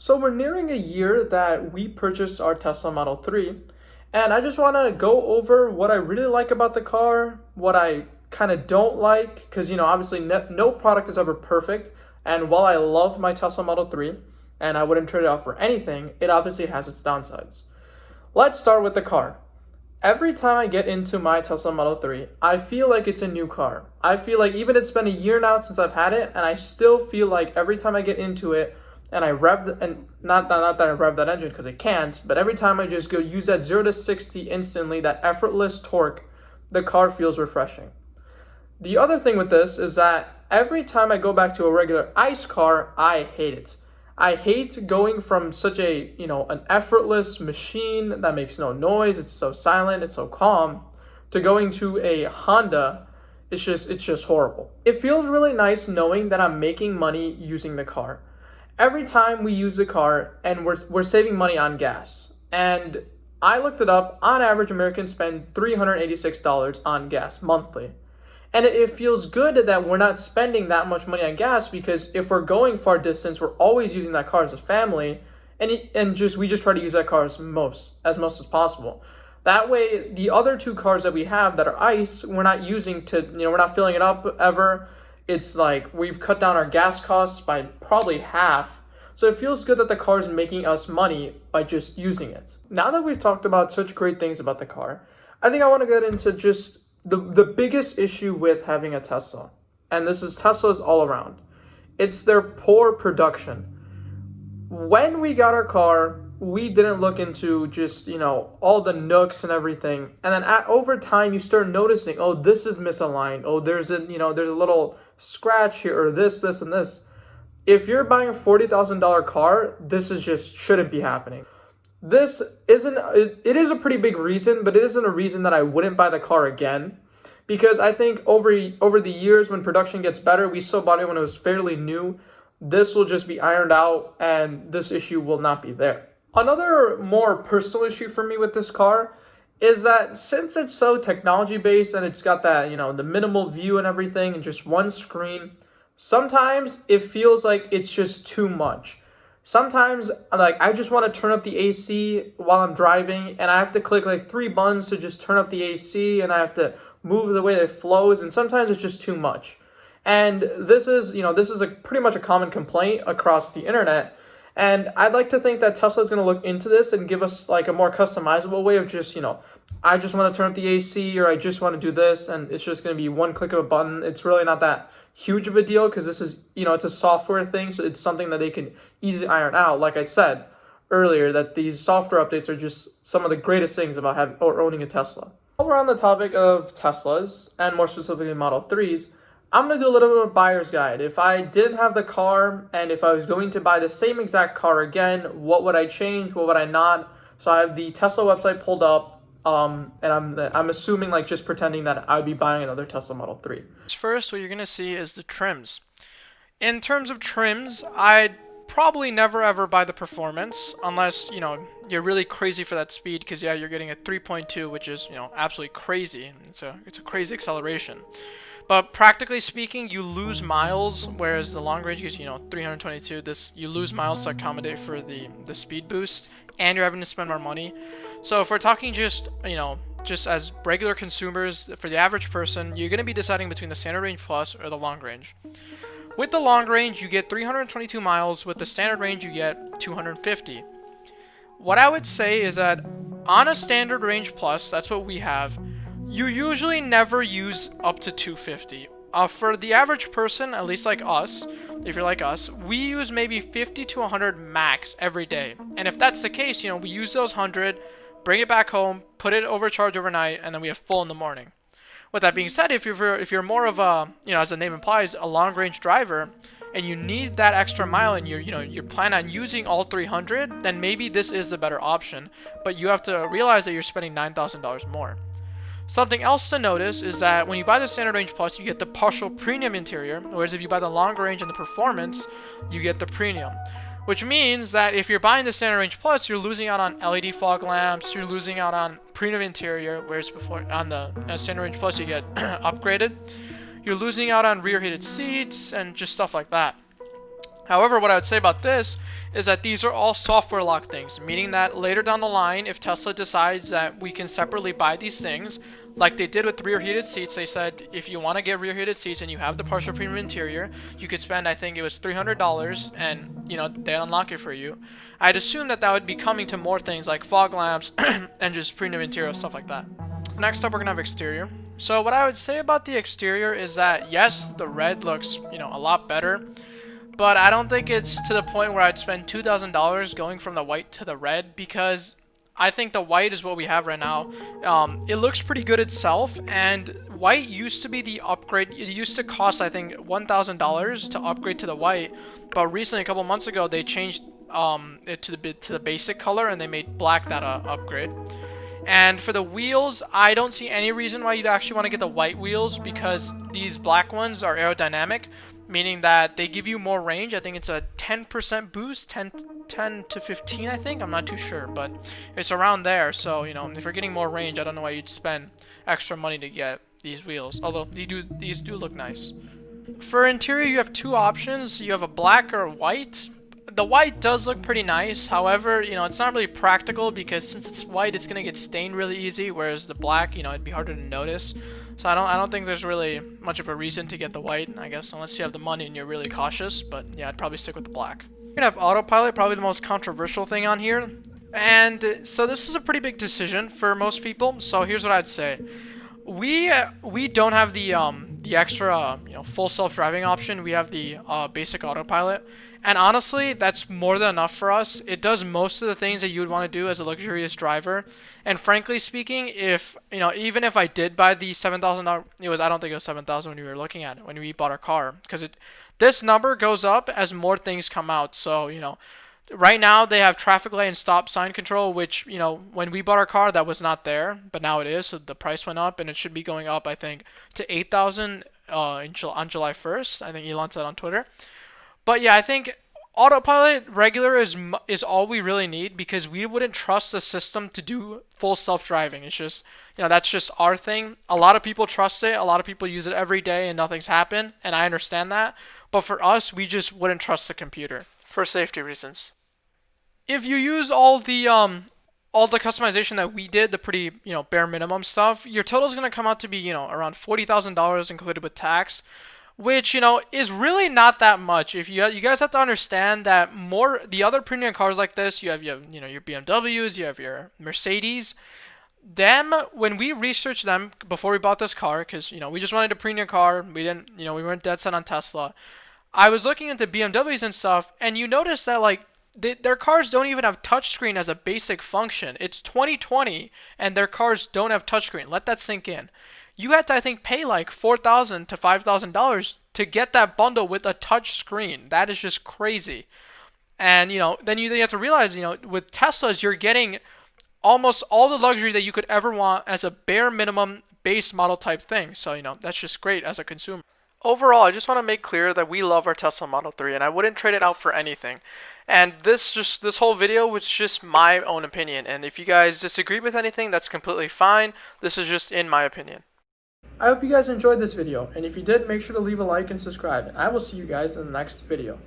So we're nearing a year that we purchased our Tesla Model 3, and I just want to go over what I really like about the car, what I kind of don't like, because obviously no product is ever perfect, and while I love my Tesla Model 3, and I wouldn't trade it out for anything, it obviously has its downsides. Let's start with the car. Every time I get into my Tesla Model 3, I feel like it's a new car. I feel like even it's been a year now since I've had it, and I still feel like every time I get into it, and I and not that I rev that engine because I can't, but every time I just go use that 0 to 60 instantly, that effortless torque, the car feels refreshing. The other thing with this is that every time I go back to a regular ICE car, I hate it. I hate going from such an effortless machine that makes no noise, it's so silent, it's so calm, to going to a Honda. It's just horrible. It feels really nice knowing that I'm making money using the car. Every time we use the car, and we're saving money on gas. And I looked it up. On average, Americans spend $386 on gas monthly. And it feels good that we're not spending that much money on gas, because if we're going far distance, we're always using that car as a family, and we just try to use that car as most as possible. That way, the other two cars that we have that are ICE, we're not using we're not filling it up ever. It's like we've cut down our gas costs by probably half. So it feels good that the car is making us money by just using it. Now that we've talked about such great things about the car, I think I want to get into just the biggest issue with having a Tesla. And this is Teslas all around. It's their poor production. When we got our car, we didn't look into just, all the nooks and everything. And then over time, you start noticing, oh, this is misaligned. Oh, there's a little scratch here, or this, and this. If you're buying a $40,000 car, this is just shouldn't be happening. This isn't, it is a pretty big reason, but it isn't a reason that I wouldn't buy the car again. Because I think over the years, when production gets better, we still bought it when it was fairly new. This will just be ironed out, and this issue will not be there. Another more personal issue for me with this car is that since it's so technology based and it's got that, the minimal view and everything and just one screen, sometimes it feels like it's just too much. Sometimes I just want to turn up the AC while I'm driving, and I have to click like 3 buttons to just turn up the AC, and I have to move the way that it flows, and sometimes it's just too much. And this is pretty much a common complaint across the internet. And I'd like to think that Tesla is going to look into this and give us like a more customizable way of just, I just want to turn up the AC, or I just want to do this, and it's just going to be one click of a button. It's really not that huge of a deal, because this is, it's a software thing, so it's something that they can easily iron out. Like I said earlier, that these software updates are just some of the greatest things about having or owning a Tesla. While we're on the topic of Teslas, and more specifically Model 3s, I'm going to do a little bit of a buyer's guide. If I didn't have the car, and if I was going to buy the same exact car again, what would I change? What would I not? So I have the Tesla website pulled up, and I'm assuming, just pretending that I'd be buying another Tesla Model 3. First, what you're going to see is the trims. In terms of trims, I'd probably never ever buy the performance unless, you're really crazy for that speed, because you're getting a 3.2, which is, absolutely crazy. It's a crazy acceleration. But practically speaking, you lose miles, whereas the long range gives 322. You lose miles to accommodate for the speed boost, and you're having to spend more money. So if we're talking just as regular consumers, for the average person, you're going to be deciding between the standard range plus or the long range. With the long range, you get 322 miles. With the standard range, you get 250. What I would say is that on a standard range plus, that's what we have, you usually never use up to 250. For the average person, at least like us, if you're like us, we use maybe 50 to 100 max every day. And if that's the case, we use those 100, bring it back home, put it overcharge overnight, and then we have full in the morning. With that being said, if you're more of a, as the name implies, a long range driver, and you need that extra mile, and you plan on using all 300, then maybe this is the better option. But you have to realize that you're spending $9,000 more. Something else to notice is that when you buy the Standard Range Plus, you get the partial premium interior, whereas if you buy the Long Range and the Performance, you get the premium. Which means that if you're buying the Standard Range Plus, you're losing out on LED fog lamps, you're losing out on premium interior, whereas before on the Standard Range Plus you get upgraded. You're losing out on rear heated seats and just stuff like that. However, what I would say about this is that these are all software locked things, meaning that later down the line, if Tesla decides that we can separately buy these things, like they did with rear heated seats, they said if you want to get rear heated seats and you have the partial premium interior, you could spend, I think it was $300, and they unlock it for you. I'd assume that that would be coming to more things like fog lamps and just premium interior, stuff like that. Next up, we're gonna have exterior. So what I would say about the exterior is that yes, the red looks a lot better. But I don't think it's to the point where I'd spend $2,000 going from the white to the red, because I think the white is what we have right now. It looks pretty good itself, and white used to be the upgrade. It used to cost, I think, $1,000 to upgrade to the white, but recently, a couple months ago, they changed it to the basic color, and they made black that upgrade. And for the wheels, I don't see any reason why you'd actually want to get the white wheels, because these black ones are aerodynamic, meaning that they give you more range. I think it's a 10% boost, 10 to 15, I think. I'm not too sure, but it's around there. So, if you're getting more range, I don't know why you'd spend extra money to get these wheels, although these do look nice. For interior, you have two options. You have a black or white. The white does look pretty nice. However, it's not really practical, because since it's white, it's gonna get stained really easy, whereas the black, it'd be harder to notice. So I don't think there's really much of a reason to get the white, I guess, unless you have the money and you're really cautious. But yeah, I'd probably stick with the black. We're gonna have Autopilot, probably the most controversial thing on here. And so this is a pretty big decision for most people. So here's what I'd say. We don't have the extra full self-driving option. We have the basic Autopilot. And honestly, that's more than enough for us. It does most of the things that you would want to do as a luxurious driver. And frankly speaking, if even if I did buy the $7,000, I don't think it was $7,000 when we were looking at it when we bought our car, because this number goes up as more things come out. So right now they have traffic light and stop sign control, which when we bought our car that was not there, but now it is. So the price went up, and it should be going up, I think, to 8,000 on July 1st. I think Elon said on Twitter. But yeah, I think Autopilot regular is all we really need, because we wouldn't trust the system to do full self-driving. It's just, that's just our thing. A lot of people trust it. A lot of people use it every day and nothing's happened, and I understand that. But for us, we just wouldn't trust the computer for safety reasons. If you use all the customization that we did, the pretty, bare minimum stuff, your total is going to come out to be, around $40,000 included with tax. Which, is really not that much. If you guys have to understand that the other premium cars like this, you have your BMWs, you have your Mercedes. When we researched them before we bought this car, because, we just wanted a premium car, we didn't, we weren't dead set on Tesla. I was looking into BMWs and stuff, and you notice that, like, their cars don't even have touchscreen as a basic function. It's 2020, and their cars don't have touchscreen. Let that sink in. You had to, I think, pay like $4,000 to $5,000 to get that bundle with a touch screen. That is just crazy. And, then you have to realize, with Teslas, you're getting almost all the luxury that you could ever want as a bare minimum base model type thing. So, that's just great as a consumer. Overall, I just want to make clear that we love our Tesla Model 3, and I wouldn't trade it out for anything. And this whole video was just my own opinion. And if you guys disagree with anything, that's completely fine. This is just in my opinion. I hope you guys enjoyed this video, and if you did, make sure to leave a like and subscribe, and I will see you guys in the next video.